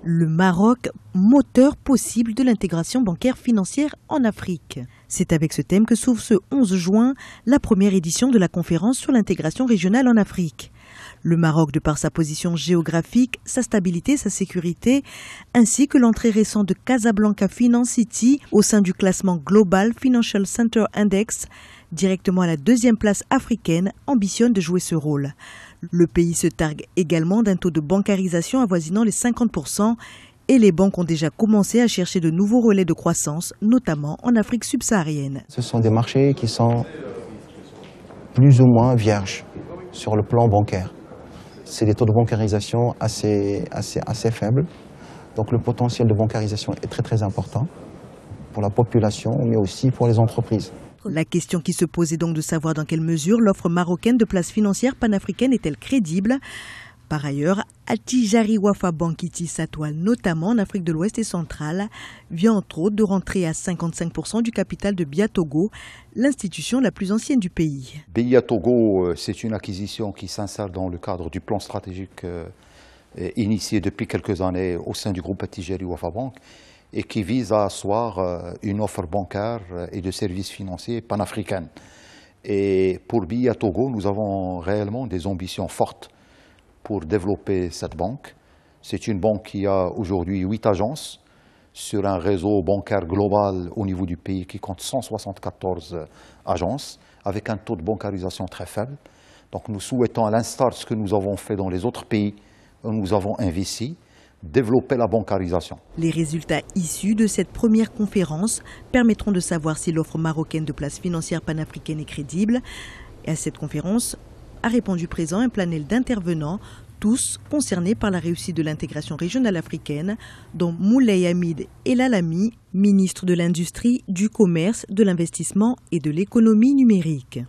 Le Maroc, moteur possible de l'intégration bancaire financière en Afrique. C'est avec ce thème que s'ouvre ce 11 juin la première édition de la conférence sur l'intégration régionale en Afrique. Le Maroc, de par sa position géographique, sa stabilité, sa sécurité, ainsi que l'entrée récente de Casablanca Finance City au sein du classement Global Financial Center Index, directement à la deuxième place africaine, ambitionne de jouer ce rôle. Le pays se targue également d'un taux de bancarisation avoisinant les 50% et les banques ont déjà commencé à chercher de nouveaux relais de croissance, notamment en Afrique subsaharienne. Ce sont des marchés qui sont plus ou moins vierges sur le plan bancaire. C'est des taux de bancarisation assez faibles. Donc le potentiel de bancarisation est très important pour la population, mais aussi pour les entreprises. La question qui se pose est donc de savoir dans quelle mesure l'offre marocaine de places financières panafricaines est-elle crédible. Par ailleurs, Attijari Wafa Bankiti Satwal, notamment en Afrique de l'Ouest et centrale, vient entre autres de rentrer à 55% du capital de BIA Togo, l'institution la plus ancienne du pays. BIA Togo, c'est une acquisition qui s'insère dans le cadre du plan stratégique initié depuis quelques années au sein du groupe Attijari Wafa Bank et qui vise à asseoir une offre bancaire et de services financiers panafricaine. Et pour BIA Togo, nous avons réellement des ambitions fortes pour développer cette banque. C'est une banque qui a aujourd'hui 8 agences sur un réseau bancaire global au niveau du pays qui compte 174 agences avec un taux de bancarisation très faible. Donc nous souhaitons, à l'instar de ce que nous avons fait dans les autres pays où nous avons investi, développer la bancarisation. Les résultats issus de cette première conférence permettront de savoir si l'offre marocaine de places financières panafricaines est crédible. Et à cette conférence a répondu présent un panel d'intervenants, tous concernés par la réussite de l'intégration régionale africaine, dont Moulay Hamid El-Alami, ministre de l'Industrie, du Commerce, de l'Investissement et de l'Économie numérique.